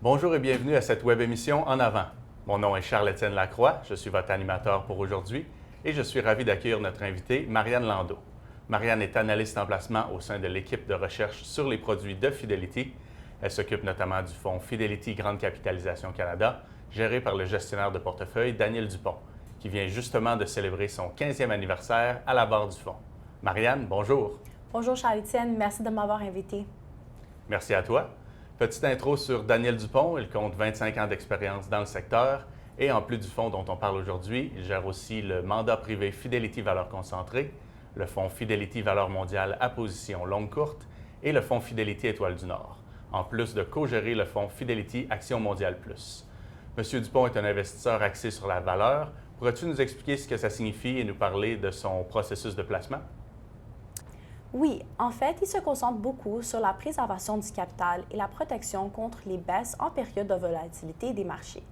Bonjour et bienvenue à cette web émission En avant. Mon nom est Charles-Étienne Lacroix, je suis votre animateur pour aujourd'hui et je suis ravi d'accueillir notre invitée Marianne Landau. Marianne est analyste en placement au sein de l'équipe de recherche sur les produits de Fidelity. Elle s'occupe notamment du fonds Fidelity Grande Capitalisation Canada, géré par le gestionnaire de portefeuille Daniel Dupont, qui vient justement de célébrer son 15e anniversaire à la barre du fonds. Marianne, bonjour. Bonjour Charles-Étienne, merci de m'avoir invité. Merci à toi. Petite intro sur Daniel Dupont. Il compte 25 ans d'expérience dans le secteur et en plus du fonds dont on parle aujourd'hui, il gère aussi le mandat privé Fidelity Valeurs Concentrées, le fonds Fidelity Valeurs Mondiales à position longue courte et le fonds Fidelity Étoile du Nord, en plus de co-gérer le fonds Fidelity Action Mondiale Plus. Monsieur Dupont est un investisseur axé sur la valeur. Pourrais-tu nous expliquer ce que ça signifie et nous parler de son processus de placement? Oui, en fait, il se concentre beaucoup sur la préservation du capital et la protection contre les baisses en période de volatilité des marchés.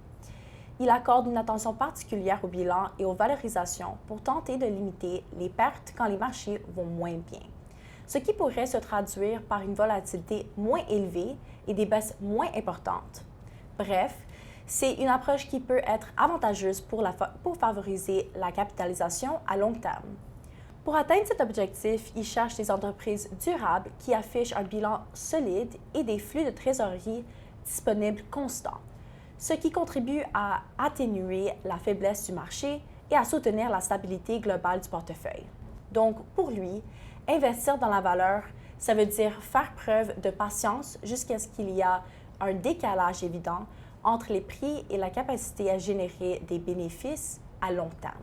Il accorde une attention particulière au bilan et aux valorisations pour tenter de limiter les pertes quand les marchés vont moins bien, ce qui pourrait se traduire par une volatilité moins élevée et des baisses moins importantes. Bref, c'est une approche qui peut être avantageuse pour favoriser la capitalisation à long terme. Pour atteindre cet objectif, il cherche des entreprises durables qui affichent un bilan solide et des flux de trésorerie disponibles constants, ce qui contribue à atténuer la faiblesse du marché et à soutenir la stabilité globale du portefeuille. Donc, pour lui, investir dans la valeur, ça veut dire faire preuve de patience jusqu'à ce qu'il y ait un décalage évident entre les prix et la capacité à générer des bénéfices à long terme.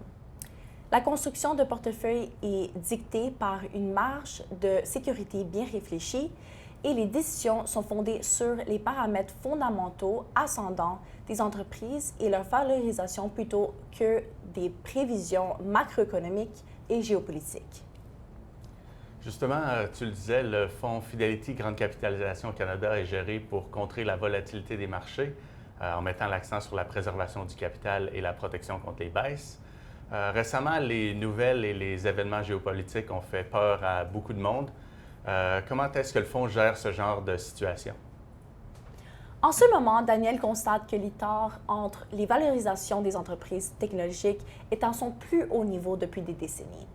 La construction de portefeuille est dictée par une marge de sécurité bien réfléchie et les décisions sont fondées sur les paramètres fondamentaux ascendants des entreprises et leur valorisation plutôt que des prévisions macroéconomiques et géopolitiques. Justement, tu le disais, le fonds Fidelity Grande Capitalisation Canada est géré pour contrer la volatilité des marchés en mettant l'accent sur la préservation du capital et la protection contre les baisses. Récemment, les nouvelles et les événements géopolitiques ont fait peur à beaucoup de monde. Comment est-ce que le fonds gère ce genre de situation? En ce moment, Daniel constate que l'écart entre les valorisations des entreprises technologiques est à son plus haut niveau depuis des décennies.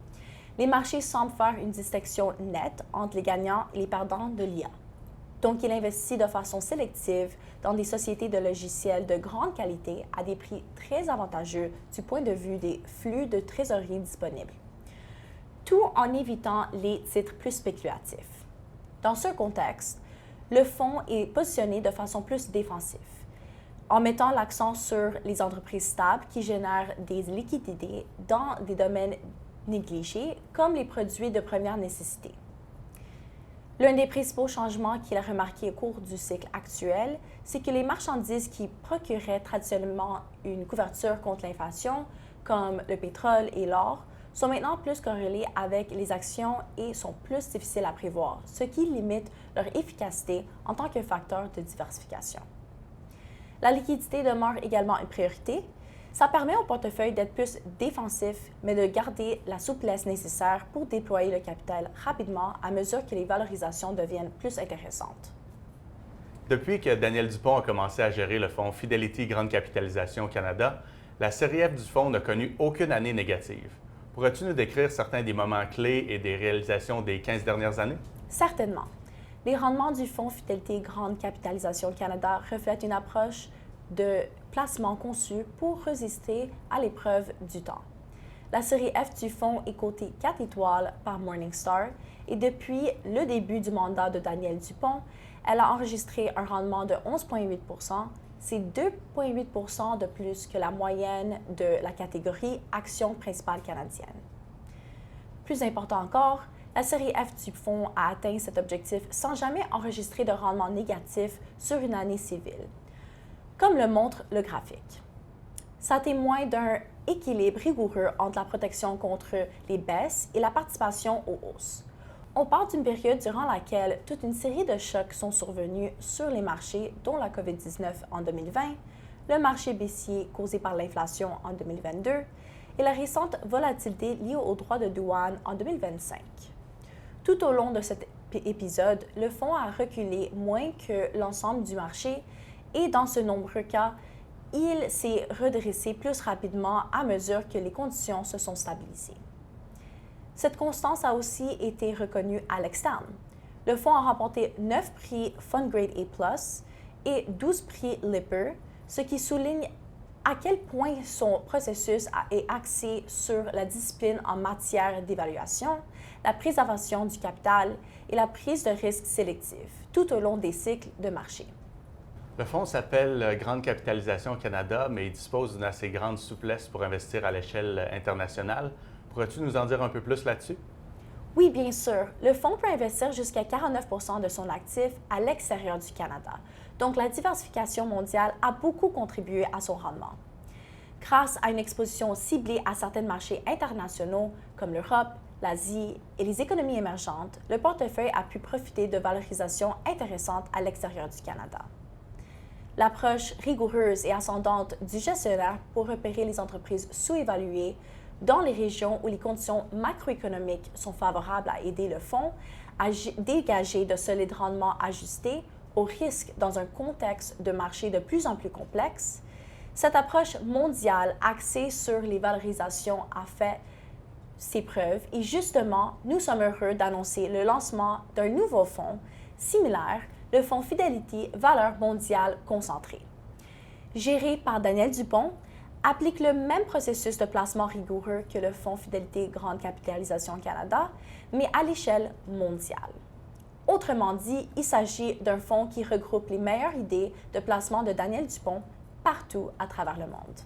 Les marchés semblent faire une distinction nette entre les gagnants et les perdants de l'IA. Donc, il investit de façon sélective dans des sociétés de logiciels de grande qualité à des prix très avantageux du point de vue des flux de trésorerie disponibles, tout en évitant les titres plus spéculatifs. Dans ce contexte, le fonds est positionné de façon plus défensive, en mettant l'accent sur les entreprises stables qui génèrent des liquidités dans des domaines négligés comme les produits de première nécessité. L'un des principaux changements qu'il a remarqué au cours du cycle actuel, c'est que les marchandises qui procuraient traditionnellement une couverture contre l'inflation, comme le pétrole et l'or, sont maintenant plus corrélées avec les actions et sont plus difficiles à prévoir, ce qui limite leur efficacité en tant que facteur de diversification. La liquidité demeure également une priorité. Ça permet au portefeuille d'être plus défensif, mais de garder la souplesse nécessaire pour déployer le capital rapidement à mesure que les valorisations deviennent plus intéressantes. Depuis que Daniel Dupont a commencé à gérer le fonds Fidelity Grande Capitalisation Canada, la série F du fonds n'a connu aucune année négative. Pourrais-tu nous décrire certains des moments clés et des réalisations des 15 dernières années? Certainement. Les rendements du fonds Fidelity Grande Capitalisation Canada reflètent une approche de placement conçu pour résister à l'épreuve du temps. La série F du fonds est cotée 4 étoiles par Morningstar et depuis le début du mandat de Daniel Dupont, elle a enregistré un rendement de 11,8 %. C'est 2,8 % de plus que la moyenne de la catégorie Actions principales canadiennes. Plus important encore, la série F du fonds a atteint cet objectif sans jamais enregistrer de rendement négatif sur une année civile, comme le montre le graphique. Ça témoigne d'un équilibre rigoureux entre la protection contre les baisses et la participation aux hausses. On parle d'une période durant laquelle toute une série de chocs sont survenus sur les marchés, dont la COVID-19 en 2020, le marché baissier causé par l'inflation en 2022 et la récente volatilité liée aux droits de douane en 2025. Tout au long de cet épisode, le fonds a reculé moins que l'ensemble du marché et dans ce nombreux cas, il s'est redressé plus rapidement à mesure que les conditions se sont stabilisées. Cette constance a aussi été reconnue à l'externe. Le fonds a remporté 9 prix FundGrade A+, et 12 prix Lipper, ce qui souligne à quel point son processus est axé sur la discipline en matière d'évaluation, la préservation du capital et la prise de risques sélectifs tout au long des cycles de marché. Le fonds s'appelle Grande Capitalisation Canada, mais il dispose d'une assez grande souplesse pour investir à l'échelle internationale. Pourrais-tu nous en dire un peu plus là-dessus? Oui, bien sûr. Le fonds peut investir jusqu'à 49 % de son actif à l'extérieur du Canada. Donc, la diversification mondiale a beaucoup contribué à son rendement. Grâce à une exposition ciblée à certains marchés internationaux comme l'Europe, l'Asie et les économies émergentes, le portefeuille a pu profiter de valorisations intéressantes à l'extérieur du Canada. L'approche rigoureuse et ascendante du gestionnaire pour repérer les entreprises sous-évaluées dans les régions où les conditions macroéconomiques sont favorables à aider le fonds à dégager de solides rendements ajustés aux risques dans un contexte de marché de plus en plus complexe, cette approche mondiale axée sur les valorisations a fait ses preuves et justement, nous sommes heureux d'annoncer le lancement d'un nouveau fonds similaire, le fonds Fidelity Valeurs mondiales concentrées. Géré par Daniel Dupont, applique le même processus de placement rigoureux que le fonds Fidélité Grande Capitalisation Canada, mais à l'échelle mondiale. Autrement dit, il s'agit d'un fonds qui regroupe les meilleures idées de placement de Daniel Dupont partout à travers le monde.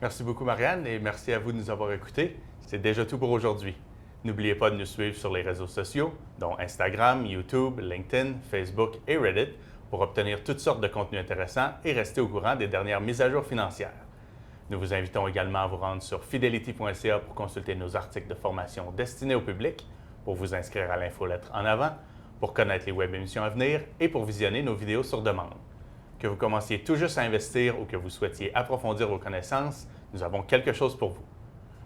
Merci beaucoup, Marianne, et merci à vous de nous avoir écoutés. C'est déjà tout pour aujourd'hui. N'oubliez pas de nous suivre sur les réseaux sociaux, dont Instagram, YouTube, LinkedIn, Facebook et Reddit, pour obtenir toutes sortes de contenus intéressants et rester au courant des dernières mises à jour financières. Nous vous invitons également à vous rendre sur fidelity.ca pour consulter nos articles de formation destinés au public, pour vous inscrire à l'infolettre en avant, pour connaître les web-émissions à venir et pour visionner nos vidéos sur demande. Que vous commenciez tout juste à investir ou que vous souhaitiez approfondir vos connaissances, nous avons quelque chose pour vous.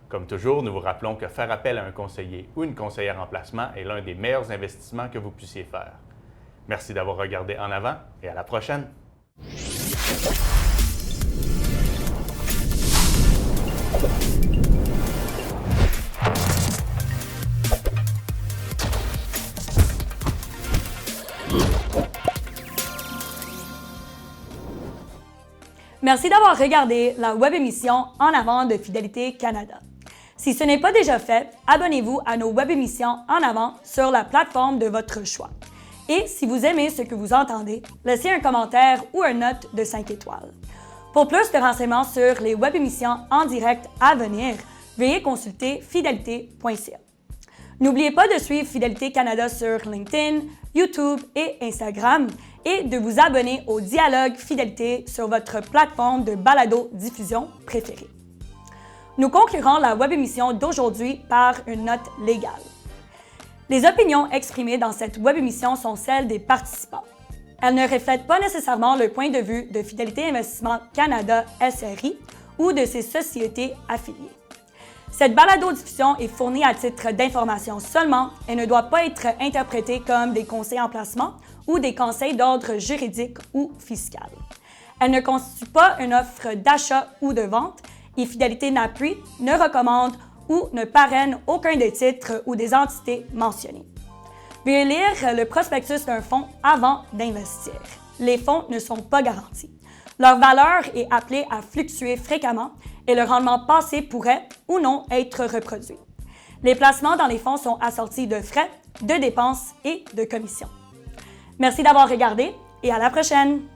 Comme toujours, nous vous rappelons que faire appel à un conseiller ou une conseillère en placement est l'un des meilleurs investissements que vous puissiez faire. Merci d'avoir regardé En avant et à la prochaine! Merci d'avoir regardé la web émission En avant de Fidélité Canada. Si ce n'est pas déjà fait, abonnez-vous à nos web émissions En avant sur la plateforme de votre choix. Et si vous aimez ce que vous entendez, laissez un commentaire ou une note de 5 étoiles. Pour plus de renseignements sur les web émissions en direct à venir, veuillez consulter fidelité.ca. N'oubliez pas de suivre Fidélité Canada sur LinkedIn, YouTube et Instagram et de vous abonner au Dialogue Fidélité sur votre plateforme de balado-diffusion préférée. Nous conclurons la web émission d'aujourd'hui par une note légale. Les opinions exprimées dans cette web émission sont celles des participants. Elles ne reflètent pas nécessairement le point de vue de Fidélité Investissement Canada SRI ou de ses sociétés affiliées. Cette balado-diffusion est fournie à titre d'information seulement et ne doit pas être interprétée comme des conseils en placement ou des conseils d'ordre juridique ou fiscal. Elle ne constitue pas une offre d'achat ou de vente et Fidélité n'appuie, ne recommande ou ne parraine aucun des titres ou des entités mentionnées. Veuillez lire le prospectus d'un fonds avant d'investir. Les fonds ne sont pas garantis. Leur valeur est appelée à fluctuer fréquemment et le rendement passé pourrait ou non être reproduit. Les placements dans les fonds sont assortis de frais, de dépenses et de commissions. Merci d'avoir regardé et à la prochaine!